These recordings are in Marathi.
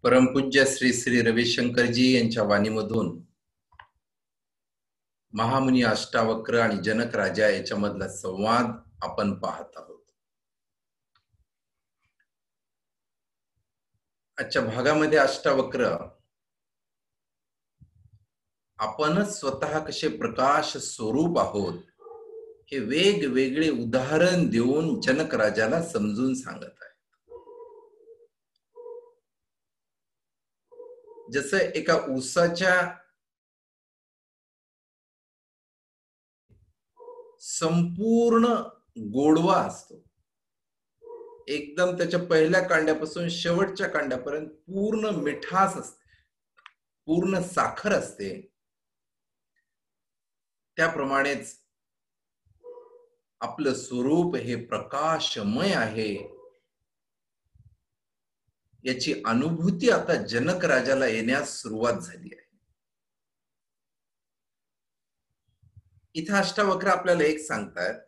परमपूज्य श्री श्री रविशंकरजी यांच्या वाणीमधून महामुनी अष्टावक्र आणि जनक राजा याच्यामधला संवाद आपण पाहत आहोत. आजच्या भागामध्ये अष्टावक्र आपणच स्वतः कसे प्रकाश स्वरूप आहोत हे वेगवेगळे उदाहरण देऊन जनक राजाला समजून सांगत आहे. जसं एका ऊसाच्या संपूर्ण गोडवा असतो, एकदम त्याच्या पहिल्या कांड्यापासून शेवटच्या कांड्यापर्यंत पूर्ण मिठास असते, पूर्ण साखर असते. त्याप्रमाणेच आपलं स्वरूप हे प्रकाशमय आहे याची अनुभूती आता जनक राजाला येण्यास सुरुवात झाली आहे. इथं अष्टावक्र आपल्याला एक सांगतात,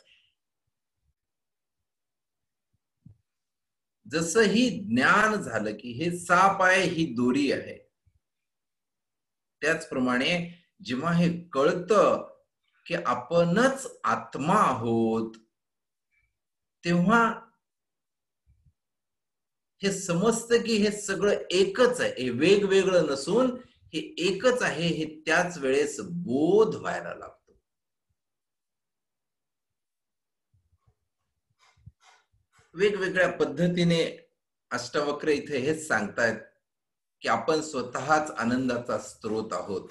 जसं ही ज्ञान झालं की हे साप आहे, ही दोरी आहे, त्याचप्रमाणे जेव्हा हे कळतं की आपणच आत्मा आहोत तेव्हा हे समजतं की हे सगळं एकच आहे, हे वेगवेगळं नसून हे एकच आहे, हे त्याच वेळेस बोध व्हायला लागतो. वेगवेगळ्या पद्धतीने अष्टावक्र इथे हेच सांगतायत की आपण स्वतःच आनंदाचा स्रोत आहोत,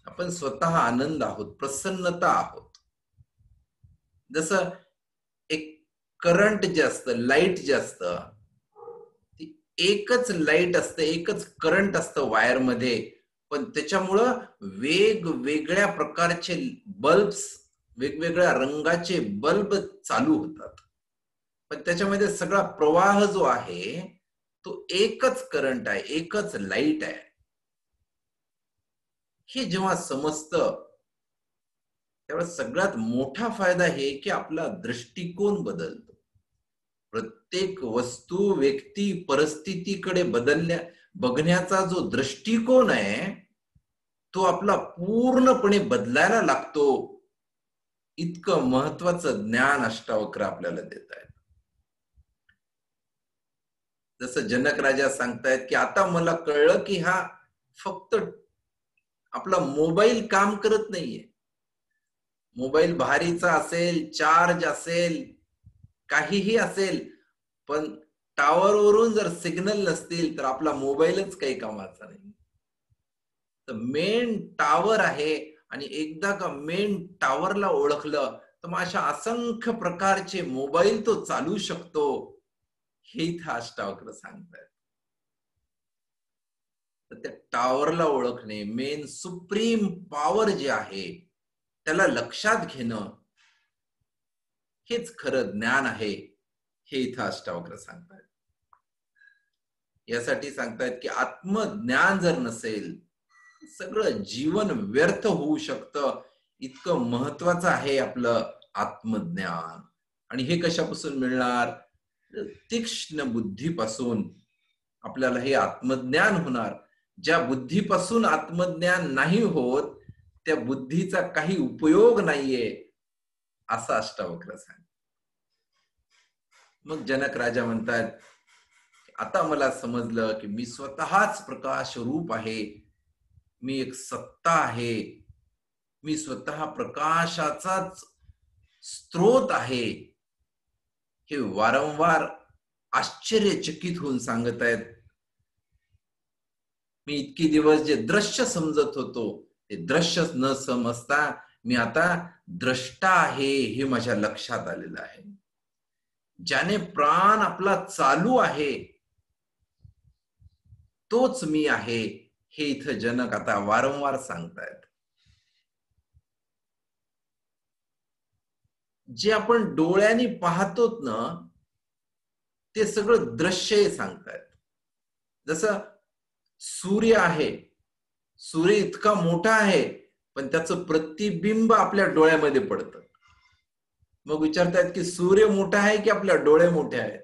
आपण स्वतः आनंद आहोत, प्रसन्नता आहोत. जसं एक करंट जे असतं, लाईट जे असतं, ती एकच लाईट असते, एकच करंट असतं वायर मध्ये, पण त्याच्यामुळं वेगवेगळ्या प्रकारचे बल्ब्स, वेगवेगळ्या रंगाचे बल्ब चालू होतात, पण त्याच्यामध्ये सगळा प्रवाह जो आहे तो एकच करंट आहे, एकच लाईट आहे. हे जेव्हा समजतं त्यावेळेस सगळ्यात मोठा फायदा हे की आपला दृष्टिकोन बदलतो. प्रत्येक वस्तू, व्यक्ती, परिस्थितीकडे बघण्याचा जो दृष्टिकोन आहे तो आपला पूर्णपणे बदलायला लागतो. इतकं महत्वाचं ज्ञान अष्टावक्र आपल्याला देत आहेत. जसं जनक राजा सांगतायत की आता मला कळलं की हा फक्त आपला मोबाईल काम करत नाहीये. मोबाईल भारीचा असेल, चार्ज असेल, काहीही असेल, पण टावर वरून जर सिग्नल नसतील तर आपला मोबाईलच काही कामाचा नाही. तर मेन टावर आहे, आणि एकदा का मेन टावरला ओळखलं तर मग अशा असंख्य प्रकारचे मोबाईल तो चालू शकतो, हे इथं अष्टावक्र सांगतात. तर त्या टावरला ओळखणे, मेन सुप्रीम पॉवर जे आहे त्याला लक्षात घेणं, हेच खरं ज्ञान आहे, हे इथं अष्टावक्र सांगतात. यासाठी सांगतायत की आत्मज्ञान जर नसेल सगळं जीवन व्यर्थ होऊ शकतं. इतकं महत्वाचं आहे आपलं आत्मज्ञान. आणि हे कशापासून मिळणार? तीक्ष्ण बुद्धीपासून आपल्याला हे आत्मज्ञान होणार. ज्या बुद्धीपासून आत्मज्ञान नाही होत त्या बुद्धीचा काही उपयोग नाहीये, असं अष्टावक्र सांगतात. मग जनक राजा म्हणतात, आता मला समजलं की मी स्वतःच प्रकाश रूप आहे, मी एक सत्ता आहे, मी स्वतः प्रकाशाचाच स्रोत आहे. हे वारंवार आश्चर्यचकित होऊन सांगत आहेत. मी इतकी दिवस जे दृश्य समजत होतो ते दृश्य न समजता मी आता द्रष्टा आहे हे माझ्या लक्षात आलेलं आहे. ज्याने प्राण आपला चालू आहे तोच मी आहे, हे इथं जनक आता वारंवार सांगतायत. जे आपण डोळ्यांनी पाहतोत ना ते सगळं दृश्य सांगतायत. जसं सूर्य आहे, सूर्य इतका मोठा आहे पण त्याचं प्रतिबिंब आपल्या डोळ्यामध्ये पडतं. मग विचारतायत की सूर्य मोठा आहे की आपल्या डोळे मोठे आहेत?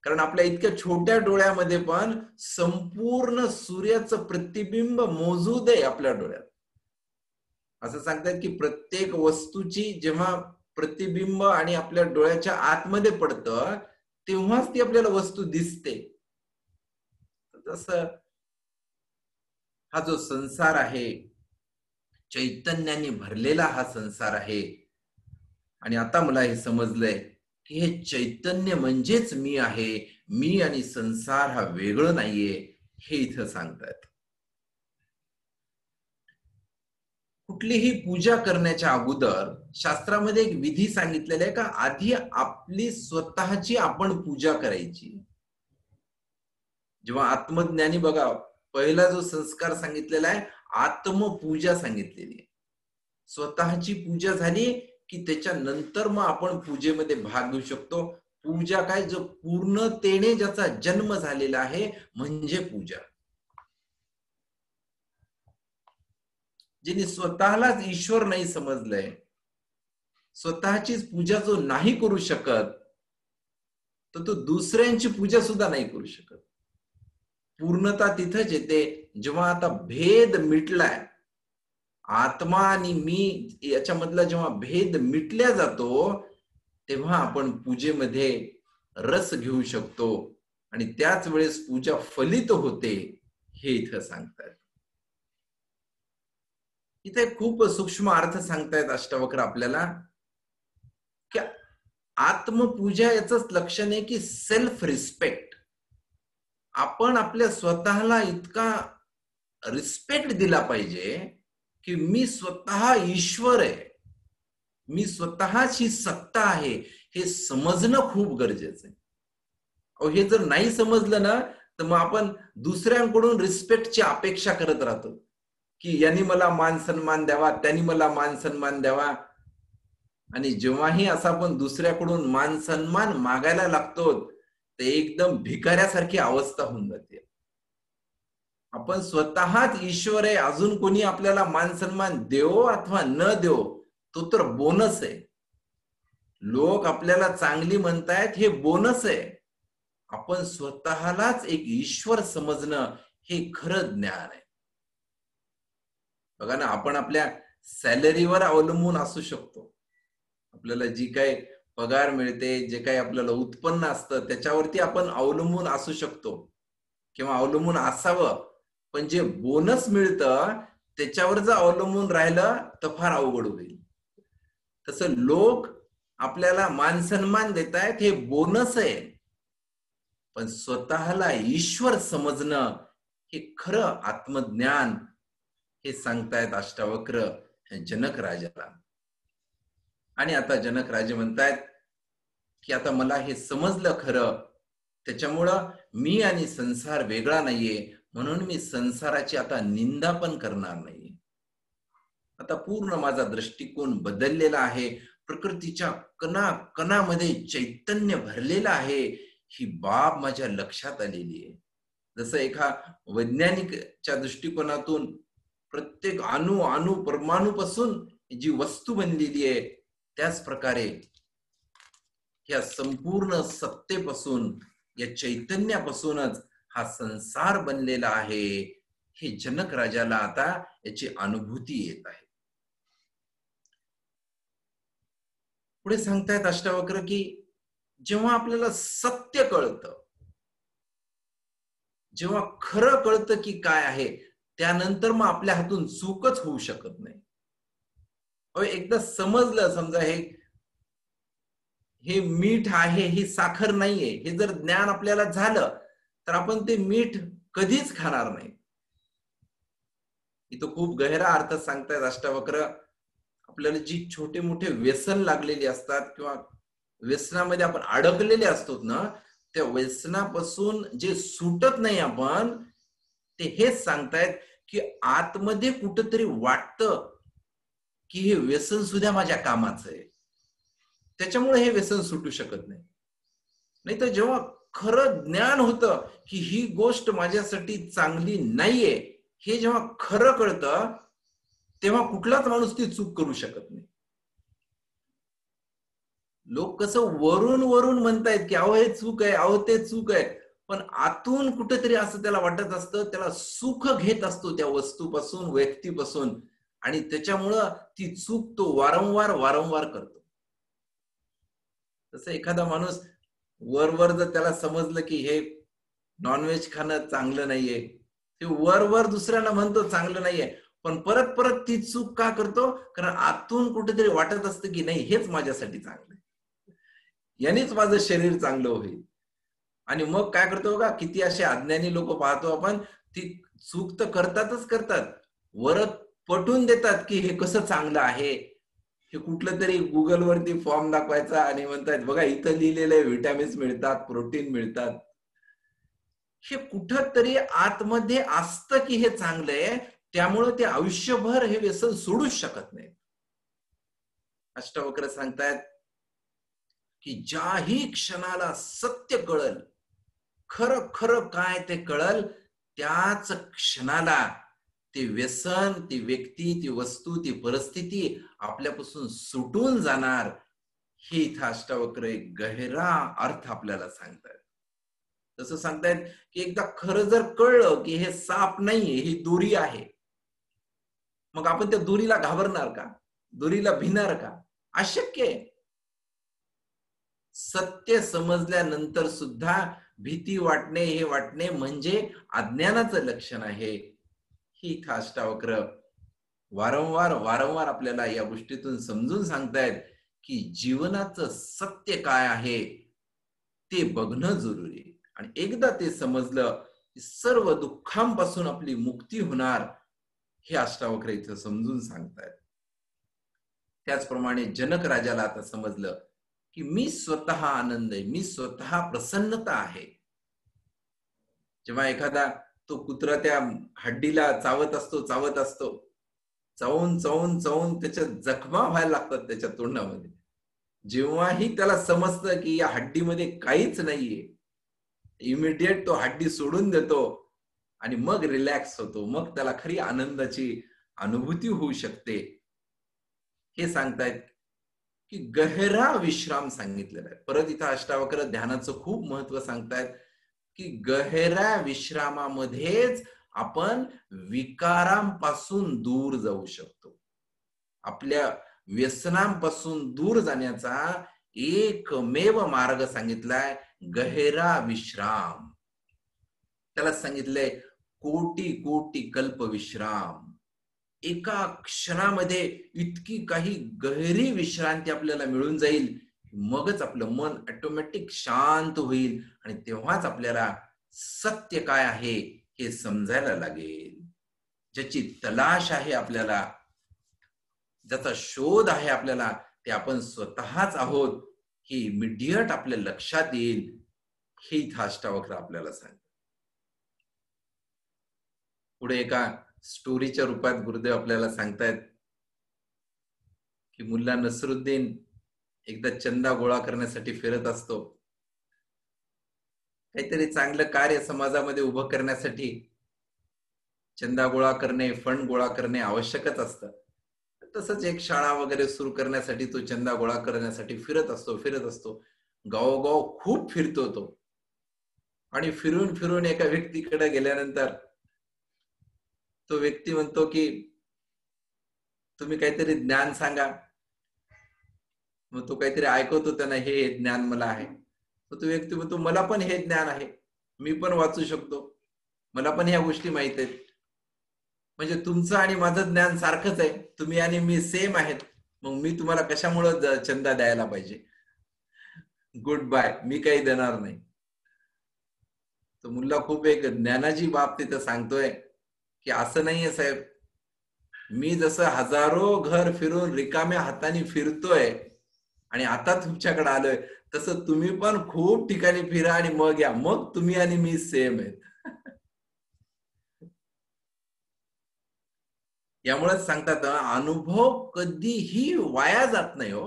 कारण आपल्या इतक्या छोट्या डोळ्यामध्ये पण संपूर्ण सूर्याचं प्रतिबिंब मोजूद आहे आपल्या डोळ्यात. असं सांगतात की प्रत्येक वस्तूची जेव्हा प्रतिबिंब आणि आपल्या डोळ्याच्या आतमध्ये पडतं तेव्हाच ती आपल्याला वस्तू दिसते. तसं हा जो संसार आहे चैतन्याने भरलेला हा संसार आहे. आणि आता मला हे समजलंय की हे चैतन्य म्हणजेच मी आहे, मी आणि संसार हा वेगळं नाहीये, हे इथं सांगतायत. कुठलीही पूजा करण्याच्या अगोदर शास्त्रामध्ये एक विधी सांगितलेला आहे का आधी आपली स्वतःची आपण पूजा करायची. जेव्हा आत्मज्ञानी बघा पहिला जो संस्कार सांगितलेला आहे आत्मपूजा सांगितलेली आहे. स्वतःची पूजा झाली की त्याच्यानंतर मग आपण पूजेमध्ये भाग घेऊ शकतो. पूजा काय, जो पूर्णतेने ज्याचा जन्म झालेला आहे म्हणजे पूजा. जिने स्वतःलाच ईश्वर नाही समजलंय, स्वतःचीच पूजा जो नाही करू शकत, तर तो दुसऱ्यांची पूजा सुद्धा नाही करू शकत. पूर्णता तिथंच येते जेव्हा आता भेद मिटलाय, आत्मा आणि मी याच्यामधला जेव्हा भेद मिटल्या जातो तेव्हा आपण पूजेमध्ये रस घेऊ शकतो आणि त्याच वेळेस पूजा फलित होते, हे इथं सांगतात. इथे खूप सूक्ष्म अर्थ सांगतायत अष्टावक्र आपल्याला की आत्मपूजा याचंच लक्षण आहे की सेल्फ रिस्पेक्ट. आपण आपल्या स्वतःला इतका रिस्पेक्ट दिला पाहिजे की मी स्वतः ईश्वर आहे, मी स्वतःची सत्ता आहे, हे समजणं खूप गरजेचं आहे. हे जर नाही समजलं ना तर मग आपण दुसऱ्यांकडून रिस्पेक्टची अपेक्षा करत राहतो की यांनी मला मान सन्मान द्यावा, त्यांनी मला मान सन्मान द्यावा. आणि जेव्हाही असं आपण दुसऱ्याकडून मान सन्मान मागायला लागतो ते एकदम भिकाऱ्यासारखी अवस्था होऊन जाते. आपण स्वतःच ईश्वर आहे, अजून कोणी आपल्याला मान सन्मान देवो अथवा न देवो तो तर बोनस आहे. लोक आपल्याला चांगली म्हणतायत हे बोनस आहे. आपण स्वतःलाच एक ईश्वर समजणं हे खरं ज्ञान आहे. बघा ना, आपण आपल्या सॅलरीवर अवलंबून असू शकतो. आपल्याला जी काही पगार मिळते, जे काही आपल्याला उत्पन्न असतं त्याच्यावरती आपण अवलंबून असू शकतो किंवा अवलंबून असावं. पण जे बोनस मिळतं त्याच्यावर जर अवलंबून राहिलं तर फार अवघड होईल. तसं लोक आपल्याला मान सन्मान देतायत हे बोनस आहे, पण स्वतःला ईश्वर समजणं हे खरं आत्मज्ञान, हे सांगतायत अष्टावक्र जनक राजाला. आणि आता जनक राजे म्हणतायत की आता मला हे समजलं खरं, त्याच्यामुळं मी आणि संसार वेगळा नाहीये, म्हणून मी संसाराची आता निंदा पण करणार नाहीये. आता पूर्ण माझा दृष्टिकोन बदललेला आहे, प्रकृतीच्या कणा कणामध्ये चैतन्य भरलेलं आहे, ही बाब माझ्या लक्षात आलेली आहे. जसं एका वैज्ञानिकच्या दृष्टिकोनातून प्रत्येक अणु अणु परमाणू पासून जी वस्तू बनलेली आहे त्याच प्रकारे या संपूर्ण सत्तेपासून, या चैतन्यापासूनच हा संसार बनलेला आहे, हे जनक राजाला आता याची अनुभूती येत आहे. पुढे सांगतायत अष्टावक्र की जेव्हा आपल्याला सत्य कळतं, जेव्हा खरं कळतं की काय आहे, त्यानंतर मग आपल्या हातून चूकच होऊ शकत नाही. एकदा समजलं, समजा हे मीठ आहे, ही साखर नाहीये, हे जर ज्ञान आपल्याला झालं तर आपण ते मीठ कधीच खाणार नाही. इथं खूप गहरा अर्थ सांगतायत अष्टावक्र. आपल्याला जी छोटे मोठे व्यसन लागलेली असतात किंवा व्यसनामध्ये आपण अडकलेले असतो ना, त्या व्यसनापासून जे सुटत नाही आपण, ते हेच सांगतायत की आतमध्ये कुठंतरी वाटतं की हे व्यसन सुद्धा माझ्या कामाचं आहे, त्याच्यामुळे हे व्यसन सुटू शकत नाही. नाही तर जेव्हा खरं ज्ञान होतं की ही गोष्ट माझ्यासाठी चांगली नाहीये, हे जेव्हा खरं कळतं तेव्हा कुठलाच माणूस ती चूक करू शकत नाही. लोक कसं वरून वरून म्हणतायत की अहो हे चूक आहे, अहो ते चूक आहे, पण आतून कुठेतरी असं त्याला वाटत असतं, त्याला सुख घेत असतो त्या वस्तूपासून, व्यक्तीपासून, आणि त्याच्यामुळं ती चूक तो वारंवार वारंवार करतो. तसं एखादा माणूस वर जर त्याला समजलं की हे नॉनव्हेज खाणं चांगलं नाहीये, ते वर दुसऱ्याला म्हणतो चांगलं नाहीये, पण परत परत ती चूक का करतो? कारण आतून कुठेतरी वाटत असतं की नाही, हेच माझ्यासाठी चांगलं आहे, यानेच माझं शरीर चांगलं होईल. आणि मग काय करतो बघा, किती असे अज्ञानी लोक पाहतो आपण, ती चूक तर करतातच करतात, वर पटवून देतात की हे कसं चांगलं आहे. हे कुठलं तरी गुगल वरती फॉर्म दाखवायचा आणि म्हणतात बघा इथं लिहिलेले व्हिटॅमिन्स मिळतात, प्रोटीन मिळतात. हे कुठंतरी आतमध्ये असतं की हे चांगलं आहे, त्यामुळे ते आयुष्यभर हे व्यसन सोडूच शकत नाही. अष्टावक्र सांगतायत की ज्याही क्षणाला सत्य कळल, खरं खरं काय ते कळल, त्याच क्षणाला ते व्यसन, ती व्यक्ती, ती वस्तू, ती परिस्थिती आपल्यापासून सुटून जाणार. हे इथं अष्टावक्र एक गहिरा अर्थ आपल्याला सांगतात. तसं सांगतायत की एकदा खरं जर कळलं की हे साप नाहीये, ही दोरी आहे, मग आपण त्या दोरीला घाबरणार का? दोरीला भिणार का? अशक्य आहे. सत्य समजल्यानंतर सुद्धा भीती वाटणे, हे वाटणे म्हणजे अज्ञानाचं लक्षण आहे. ही अष्टावक्र वारंवार वारंवार आपल्याला या गोष्टीतून समजून सांगतायत की जीवनाचं सत्य काय आहे ते बघणं जरुरी आहे. आणि एकदा ते समजलं की सर्व दुःखांपासून आपली मुक्ती होणार, हे अष्टावक्र इथं समजून सांगतायत. त्याचप्रमाणे जनक राजाला आता समजलं की मी स्वतः आनंद आहे, मी स्वतः प्रसन्नता आहे. जेव्हा एखादा तो कुत्रा त्या हड्डीला चावत असतो, चावून चावून चावून त्याच्या जखमा व्हायला लागतात त्याच्या तोंडामध्ये, जेव्हाही त्याला समजतं की या हड्डीमध्ये काहीच नाहीये, इमिडिएट तो हड्डी सोडून देतो आणि मग रिलॅक्स होतो, मग त्याला खरी आनंदाची अनुभूती होऊ शकते. हे सांगतायत की गहरा विश्राम सांगितलेला आहे. परत इथं अष्टावक्र ध्यानाचं खूप महत्व सांगतायत की गहरा विश्रामामध्येच आपण विकारांपासून दूर जाऊ शकतो. आपल्या व्यसनांपासून दूर जाण्याचा एकमेव मार्ग सांगितलाय गहरा विश्राम. त्याला सांगितलंय कोटी कोटी कल्प विश्राम. एका क्षणामध्ये इतकी काही गहरी विश्रांती आपल्याला मिळून जाईल, मगच आपलं मन ऑटोमॅटिक शांत होईल आणि तेव्हाच आपल्याला सत्य काय आहे हे समजायला लागेल. ज्याची तलाश आहे आपल्याला, ज्याचा शोध आहे आपल्याला, ते आपण स्वतःच आहोत, हे इमिडिएट आपल्या लक्षात येईल. हे इथं अष्टावक्र आपल्याला सांगतात. पुढे एका स्टोरीच्या रूपात गुरुदेव आपल्याला सांगतायत की मुल्ला नसरुद्दीन एकदा चंदा गोळा करण्यासाठी फिरत असतो. काहीतरी चांगलं कार्य समाजामध्ये उभं करण्यासाठी चंदा गोळा करणे, फंड गोळा करणे आवश्यकच असतं. तसंच एक शाळा वगैरे सुरू करण्यासाठी तो चंदा गोळा करण्यासाठी फिरत असतो. गावोगाव खूप फिरतो तो, आणि फिरून फिरून एका व्यक्तीकडे गेल्यानंतर तो व्यक्ती म्हणतो की तुम्ही काहीतरी ज्ञान सांगा. मग तो काहीतरी ऐकवतो त्यांना, हे ज्ञान मला आहे. तो व्यक्ती म्हणतो मला पण हे ज्ञान आहे, मी पण वाचू शकतो, मला पण ह्या गोष्टी माहित आहेत. म्हणजे तुमचं आणि माझं ज्ञान सारखंच आहे, तुम्ही आणि मी सेम आहेत, मग मी तुम्हाला कशामुळे चंदा द्यायला पाहिजे? गुड बाय, मी काही देणार नाही. तो मुल्ला खूप एक ज्ञानाची बाब तिथं सांगतोय की असं नाहीये साहेब, मी जसं हजारो घर फिरून रिकाम्या हाताने फिरतोय आणि आता तुमच्याकडे आलोय, तसं तुम्ही पण खूप ठिकाणी फिरा आणि मग या, मग तुम्ही आणि मी सेम आहेत. यामुळेच सांगतात अनुभव कधीही वाया जात नाही हो.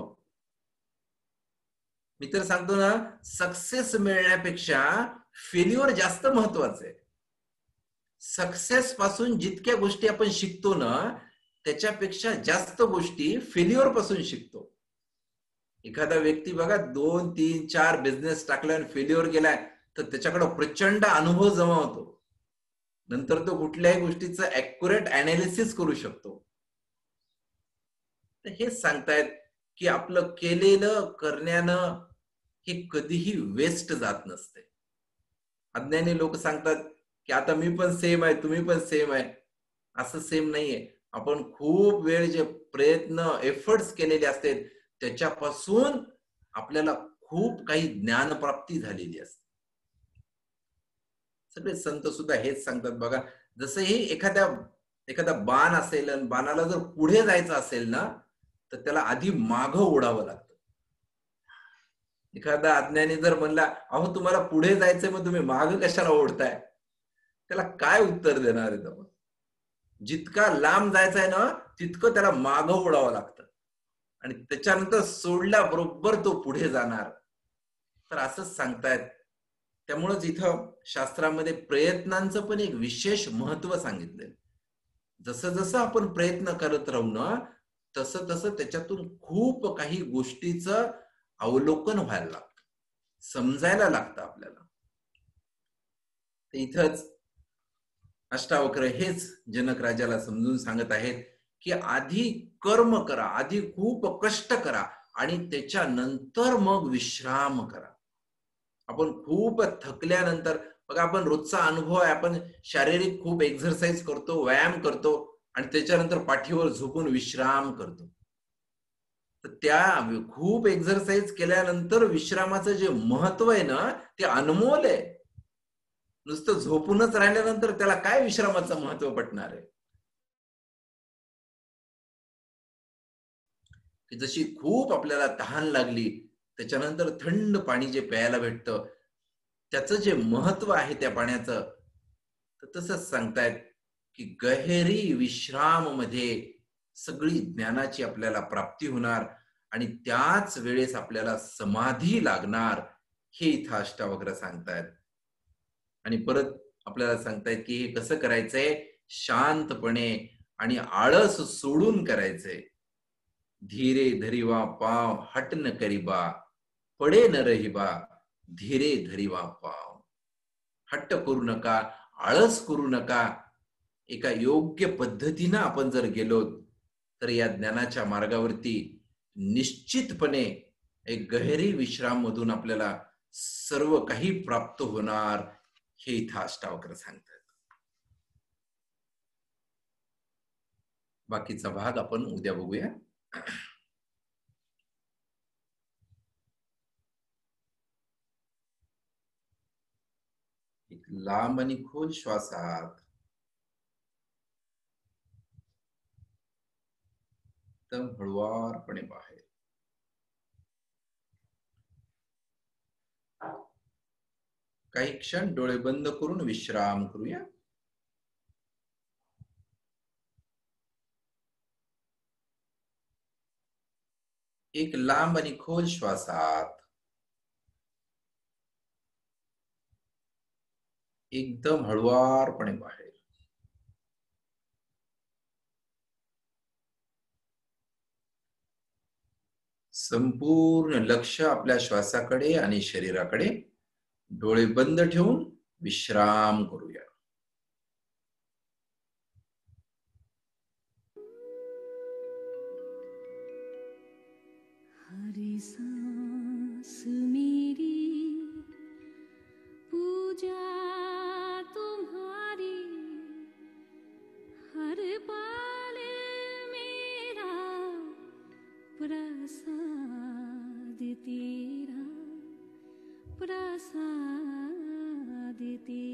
मी तर सांगतो ना, सक्सेस मिळण्यापेक्षा फेल्युअर जास्त महत्वाचं आहे. सक्सेस पासून जितक्या गोष्टी आपण शिकतो ना, त्याच्यापेक्षा जास्त गोष्टी फेल्युअर पासून शिकतो. एखादा व्यक्ती बघा 2, 3, 4 बिझनेस टाकलाय आणि फेल्युअर गेलाय, तर त्याच्याकडे प्रचंड अनुभव जमा होतो. नंतर तो कुठल्याही गोष्टीचं ॲक्युरेट अनालिसिस करू शकतो. तर हेच सांगतायत की आपलं केलेलं करण्यानं हे कधीही वेस्ट जात नसते. अज्ञानी लोक सांगतात की आता मी पण सेम आहे, तुम्ही पण सेम आहे. असं सेम नाहीये. आपण खूप वेळ जे प्रयत्न एफर्ट्स केलेले असतात त्याच्यापासून आपल्याला खूप काही ज्ञानप्राप्ती झालेली असते. सगळे संत सुद्धा हेच सांगतात बघा. जसं हे एखादा बाण असेल आणि बाणाला जर पुढे जायचं असेल ना, तर त्याला आधी मागं ओढावं लागतं. एखादा अज्ञानी जर म्हणला, अहो तुम्हाला पुढे जायचंय मग तुम्ही मागं कशाला ओढताय? त्याला काय उत्तर देणार आहे आपण? जितका लांब जायचा आहे ना, तितकं त्याला मागं ओढावं लागतं आणि त्याच्यानंतर सोडल्याबरोबर तो पुढे जाणार. तर असंच सांगतायत. त्यामुळेच इथं शास्त्रामध्ये प्रयत्नांचं पण एक विशेष महत्व सांगितलंय. जसं जसं आपण प्रयत्न करत राहू ना, तसं तसं त्याच्यातून खूप काही गोष्टीचं अवलोकन व्हायला लागतं, समजायला लागतं आपल्याला. इथंच अष्टावक्र हेच जनक राजाला समजून सांगत आहेत की आधी कर्म करा, आधी खूप कष्ट करा आणि त्याच्यानंतर मग विश्राम करा. आपण खूप थकल्यानंतर बघा, आपण रोजचा अनुभव आहे, आपण शारीरिक खूप एक्सरसाइज करतो, व्यायाम करतो आणि त्याच्यानंतर पाठीवर झोपून विश्राम करतो. तर त्या खूप एक्सरसाइज केल्यानंतर विश्रामाचं जे महत्व आहे ना, ते अनमोल आहे. नुसतं झोपूनच राहिल्यानंतर त्याला काय विश्रामाचं महत्व पटणार आहे? की जशी खूप आपल्याला तहान लागली, त्याच्यानंतर थंड पाणी जे प्यायला भेटतं, त्याचं जे महत्व आहे त्या पाण्याचं, तर तसंच सांगतायत की गहेरी विश्राम मध्ये सगळी ज्ञानाची आपल्याला प्राप्ती होणार आणि त्याच वेळेस आपल्याला समाधी लागणार, हे इथं अष्टावक्र सांगतायत. आणि परत आपल्याला सांगतायत की हे कसं करायचंय? शांतपणे आणि आळस सोडून करायचंय. धीरे धरिवा पाव हट न करीबा, पडे न रहिबा, धीरे धरिवा पाव. हट्ट करू नका, आळस करू नका. एका योग्य पद्धतीनं आपण जर गेलो तर या ज्ञानाच्या मार्गावरती निश्चितपणे एक गहिरी विश्राम मधून आपल्याला सर्व काही प्राप्त होणार, हे इथं अष्टावक्र सांगतात. बाकीचा भाग आपण उद्या बघूया. एक लांब आणि खोल श्वासात एकदम हळुवारपणे बाहेर. काही क्षण डोळे बंद करून विश्राम करूया. एक लांब आणि खोल श्वासात एकदम हळुवारपणे बाहेर. संपूर्ण लक्ष आपल्या श्वासाकडे आणि शरीराकडे. डोळे बंद ठेवून विश्राम करूया. हरी सांस मेरी पूजा तुम्हारी, हर पल मेरा प्रसाद तेरा, प्रसाद तेरा.